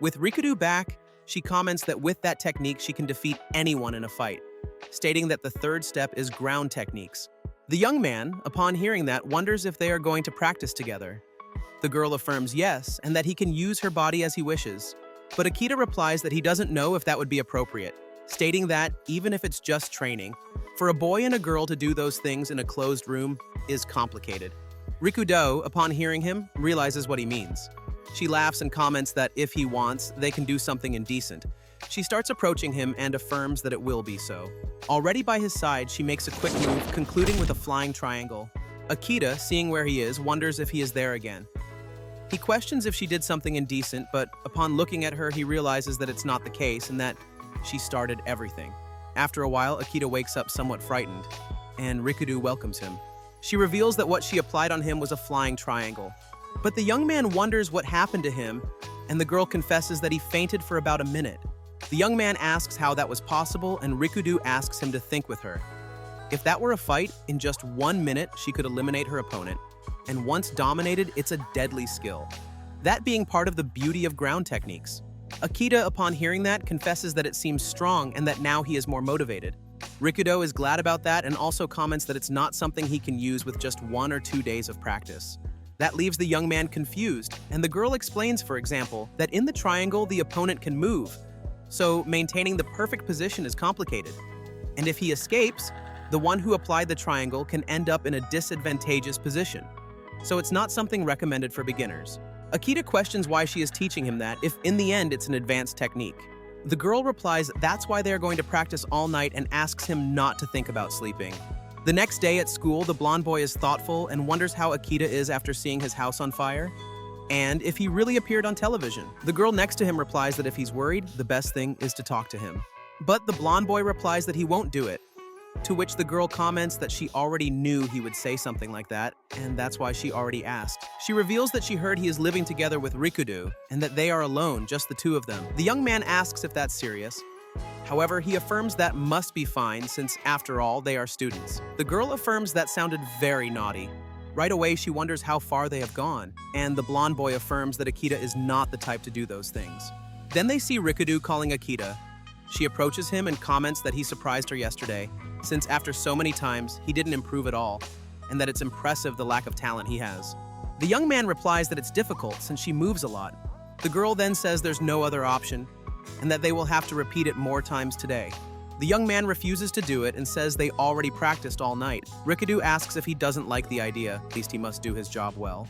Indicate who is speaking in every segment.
Speaker 1: With Rikudu back, she comments that with that technique she can defeat anyone in a fight, stating that the third step is ground techniques. The young man, upon hearing that, wonders if they are going to practice together. The girl affirms yes, and that he can use her body as he wishes. But Akita replies that he doesn't know if that would be appropriate, stating that, even if it's just training, for a boy and a girl to do those things in a closed room is complicated. Rikudo, upon hearing him, realizes what he means. She laughs and comments that if he wants, they can do something indecent. She starts approaching him and affirms that it will be so. Already by his side, she makes a quick move, concluding with a flying triangle. Akita, seeing where he is, wonders if he is there again. He questions if she did something indecent, but upon looking at her, he realizes that it's not the case and that she started everything. After a while, Akita wakes up somewhat frightened, and Rikudu welcomes him. She reveals that what she applied on him was a flying triangle. But the young man wonders what happened to him, and the girl confesses that he fainted for about a minute. The young man asks how that was possible, and Rikudu asks him to think with her. If that were a fight, in just 1 minute, she could eliminate her opponent. And once dominated, it's a deadly skill. That being part of the beauty of ground techniques. Akita, upon hearing that, confesses that it seems strong and that now he is more motivated. Rikudo is glad about that and also comments that it's not something he can use with just 1 or 2 days of practice. That leaves the young man confused, and the girl explains, for example, that in the triangle the opponent can move, so maintaining the perfect position is complicated. And if he escapes, the one who applied the triangle can end up in a disadvantageous position. So it's not something recommended for beginners. Akita questions why she is teaching him that if in the end it's an advanced technique. The girl replies that's why they are going to practice all night and asks him not to think about sleeping. The next day at school, the blonde boy is thoughtful and wonders how Akita is after seeing his house on fire, and if he really appeared on television. The girl next to him replies that if he's worried, the best thing is to talk to him. But the blonde boy replies that he won't do it, to which the girl comments that she already knew he would say something like that, and that's why she already asked. She reveals that she heard he is living together with Rikudu, and that they are alone, just the two of them. The young man asks if that's serious. However, he affirms that must be fine since, after all, they are students. The girl affirms that sounded very naughty. Right away, she wonders how far they have gone, and the blonde boy affirms that Akita is not the type to do those things. Then they see Rikudu calling Akita. She approaches him and comments that he surprised her yesterday, since after so many times, he didn't improve at all, and that it's impressive the lack of talent he has. The young man replies that it's difficult since she moves a lot. The girl then says there's no other option, and that they will have to repeat it more times today. The young man refuses to do it and says they already practiced all night. Rikudu asks if he doesn't like the idea, at least he must do his job well,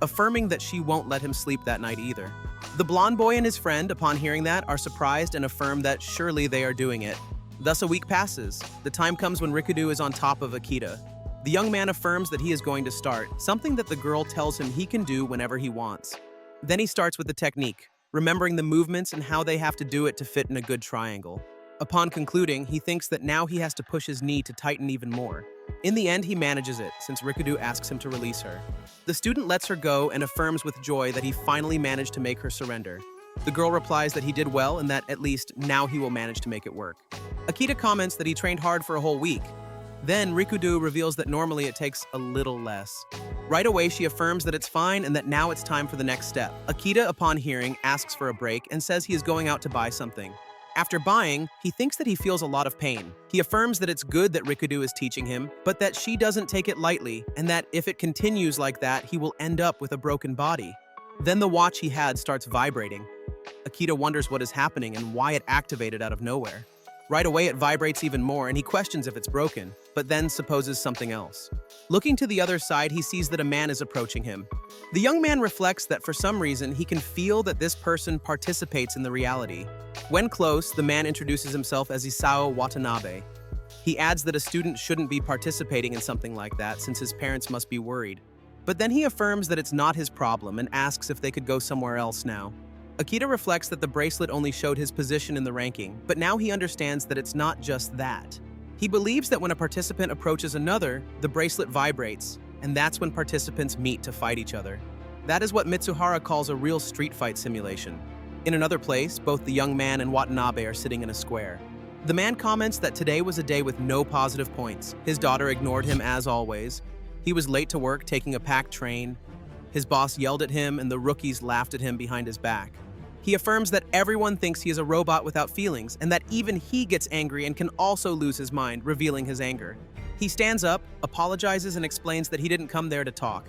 Speaker 1: affirming that she won't let him sleep that night either. The blonde boy and his friend, upon hearing that, are surprised and affirm that surely they are doing it. Thus a week passes. The time comes when Rikudu is on top of Akita. The young man affirms that he is going to start, something that the girl tells him he can do whenever he wants. Then he starts with the technique, remembering the movements and how they have to do it to fit in a good triangle. Upon concluding, he thinks that now he has to push his knee to tighten even more. In the end, he manages it, since Rikudu asks him to release her. The student lets her go and affirms with joy that he finally managed to make her surrender. The girl replies that he did well and that at least now he will manage to make it work. Akita comments that he trained hard for a whole week. Then Rikudu reveals that normally it takes a little less. Right away, she affirms that it's fine and that now it's time for the next step. Akita, upon hearing, asks for a break and says he is going out to buy something. After buying, he thinks that he feels a lot of pain. He affirms that it's good that Rikudu is teaching him, but that she doesn't take it lightly, and that if it continues like that, he will end up with a broken body. Then the watch he had starts vibrating. Akita wonders what is happening and why it activated out of nowhere. Right away, it vibrates even more, and he questions if it's broken, but then supposes something else. Looking to the other side, he sees that a man is approaching him. The young man reflects that for some reason, he can feel that this person participates in the reality. When close, the man introduces himself as Isao Watanabe. He adds that a student shouldn't be participating in something like that since his parents must be worried. But then he affirms that it's not his problem and asks if they could go somewhere else now. Akita reflects that the bracelet only showed his position in the ranking, but now he understands that it's not just that. He believes that when a participant approaches another, the bracelet vibrates, and that's when participants meet to fight each other. That is what Mitsuhara calls a real street fight simulation. In another place, both the young man and Watanabe are sitting in a square. The man comments that today was a day with no positive points. His daughter ignored him as always. He was late to work, taking a packed train. His boss yelled at him, and the rookies laughed at him behind his back. He affirms that everyone thinks he is a robot without feelings and that even he gets angry and can also lose his mind, revealing his anger. He stands up, apologizes, and explains that he didn't come there to talk.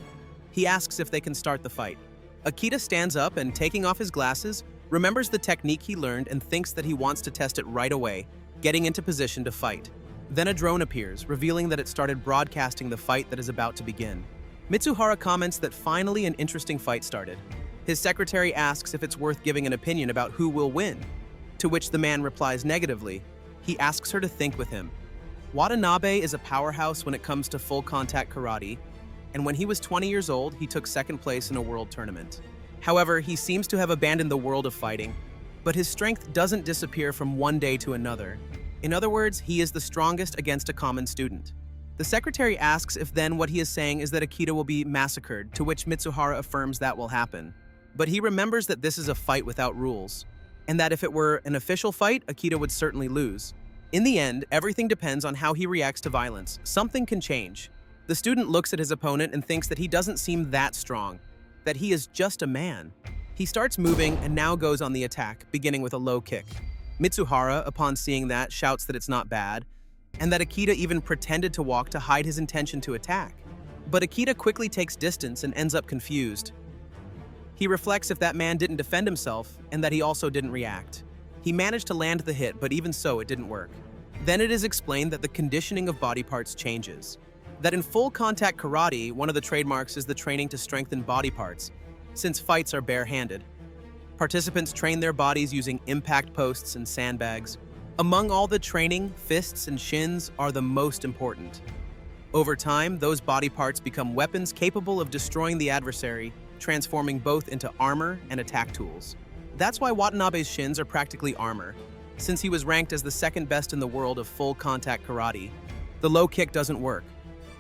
Speaker 1: He asks if they can start the fight. Akita stands up and, taking off his glasses, remembers the technique he learned and thinks that he wants to test it right away, getting into position to fight. Then a drone appears, revealing that it started broadcasting the fight that is about to begin. Mitsuhara comments that finally an interesting fight started. His secretary asks if it's worth giving an opinion about who will win, to which the man replies negatively. He asks her to think with him. Watanabe is a powerhouse when it comes to full-contact karate, and when he was 20 years old, he took second place in a world tournament. However, he seems to have abandoned the world of fighting, but his strength doesn't disappear from one day to another. In other words, he is the strongest against a common student. The secretary asks if then what he is saying is that Akita will be massacred, to which Mitsuhara affirms that will happen. But he remembers that this is a fight without rules, and that if it were an official fight, Akita would certainly lose. In the end, everything depends on how he reacts to violence. Something can change. The student looks at his opponent and thinks that he doesn't seem that strong, that he is just a man. He starts moving and now goes on the attack, beginning with a low kick. Mitsuhara, upon seeing that, shouts that it's not bad, and that Akita even pretended to walk to hide his intention to attack. But Akita quickly takes distance and ends up confused. He reflects if that man didn't defend himself and that he also didn't react. He managed to land the hit, but even so, it didn't work. Then it is explained that the conditioning of body parts changes. That in full-contact karate, one of the trademarks is the training to strengthen body parts, since fights are bare-handed. Participants train their bodies using impact posts and sandbags. Among all the training, fists and shins are the most important. Over time, those body parts become weapons capable of destroying the adversary, transforming both into armor and attack tools. That's why Watanabe's shins are practically armor, since he was ranked as the second best in the world of full-contact karate. The low kick doesn't work,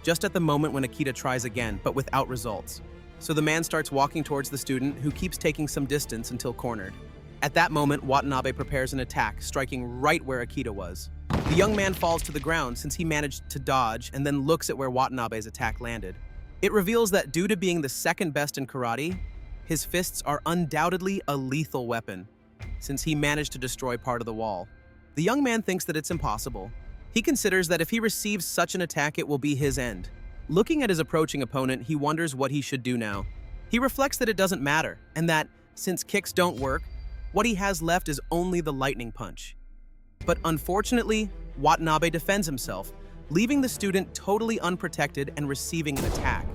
Speaker 1: just at the moment when Akita tries again, but without results. So the man starts walking towards the student, who keeps taking some distance until cornered. At that moment, Watanabe prepares an attack, striking right where Akita was. The young man falls to the ground since he managed to dodge and then looks at where Watanabe's attack landed. It reveals that due to being the second best in karate, his fists are undoubtedly a lethal weapon, since he managed to destroy part of the wall. The young man thinks that it's impossible. He considers that if he receives such an attack, it will be his end. Looking at his approaching opponent, he wonders what he should do now. He reflects that it doesn't matter, and that, since kicks don't work, what he has left is only the lightning punch. But unfortunately, Watanabe defends himself, leaving the student totally unprotected and receiving an attack.